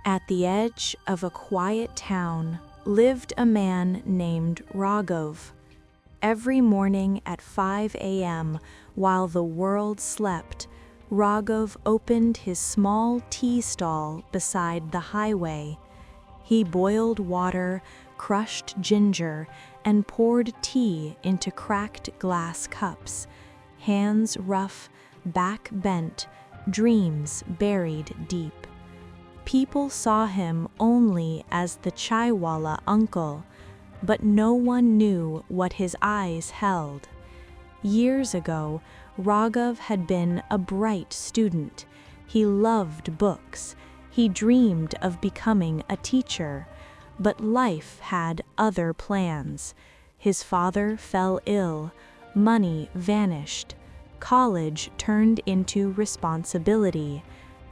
At the edge of a quiet town lived a man named Raghav. Every morning at 5 a.m., while the world slept, Raghav opened his small tea stall beside the highway. He boiled water, crushed ginger, and poured tea into cracked glass cups, hands rough, back bent, dreams buried deep. People saw him only as the chaiwala uncle, but no one knew what his eyes held. Years ago, Raghav had been a bright student. He loved books. He dreamed of becoming a teacher, but life had other plans. His father fell ill, money vanished, college turned into responsibility,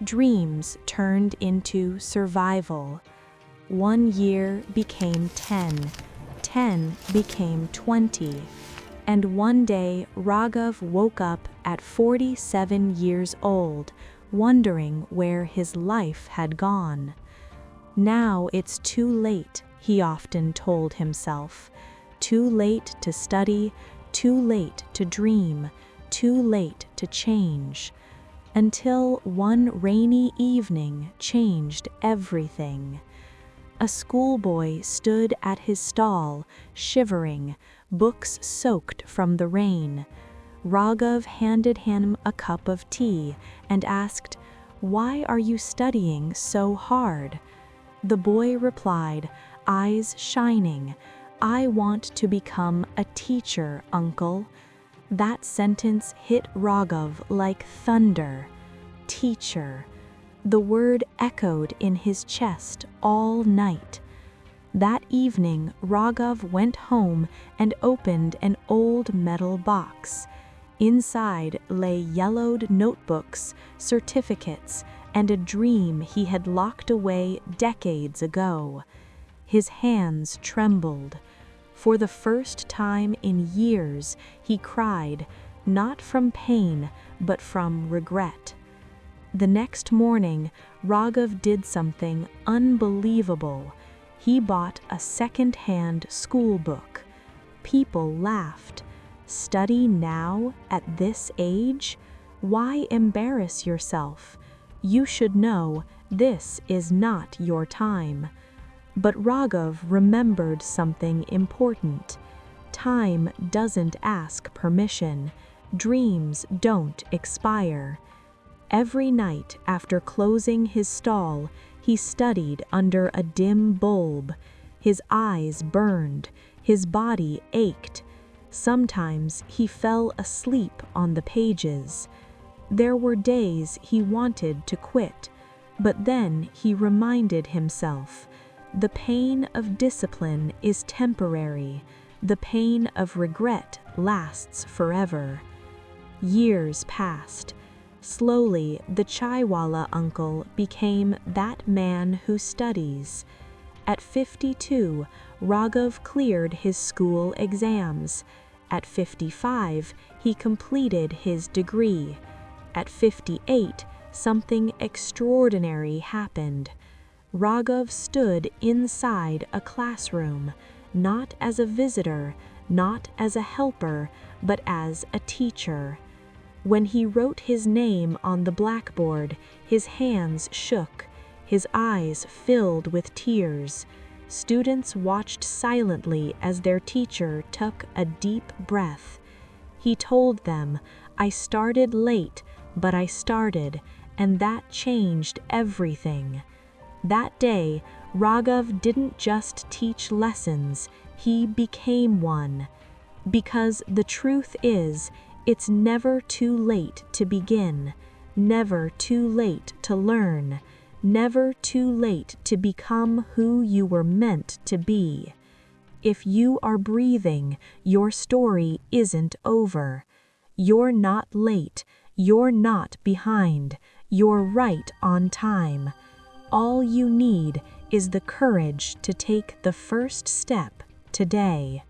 dreams turned into survival. 1 year became 10, 10 became 20, and one day Raghav woke up at 47 years old, wondering where his life had gone. Now it's too late, he often told himself. Too late to study, too late to dream, too late to change. Until one rainy evening changed everything. A schoolboy stood at his stall, shivering, books soaked from the rain. Raghav handed him a cup of tea and asked, "Why are you studying so hard?" The boy replied, eyes shining, "I want to become a teacher, uncle." That sentence hit Raghav like thunder. Teacher. The word echoed in his chest all night. That evening, Raghav went home and opened an old metal box. Inside lay yellowed notebooks, certificates, and a dream he had locked away decades ago. His hands trembled. For the first time in years, he cried, not from pain, but from regret. The next morning, Raghav did something unbelievable. He bought a second-hand school book. People laughed. Study now, at this age? Why embarrass yourself? You should know this is not your time. But Raghav remembered something important. Time doesn't ask permission. Dreams don't expire. Every night after closing his stall, he studied under a dim bulb. His eyes burned, his body ached. Sometimes he fell asleep on the pages. There were days he wanted to quit, but then he reminded himself, the pain of discipline is temporary. The pain of regret lasts forever. Years passed. Slowly, the chaiwala uncle became that man who studies. At 52, Raghav cleared his school exams. At 55, he completed his degree. At 58, something extraordinary happened. Raghav stood inside a classroom, not as a visitor, not as a helper, but as a teacher. When he wrote his name on the blackboard, his hands shook, his eyes filled with tears. Students watched silently as their teacher took a deep breath. He told them, "I started late, but I started, and that changed everything." That day, Raghav didn't just teach lessons, he became one. Because the truth is, it's never too late to begin, never too late to learn, never too late to become who you were meant to be. If you are breathing, your story isn't over. You're not late, you're not behind, you're right on time. All you need is the courage to take the first step today.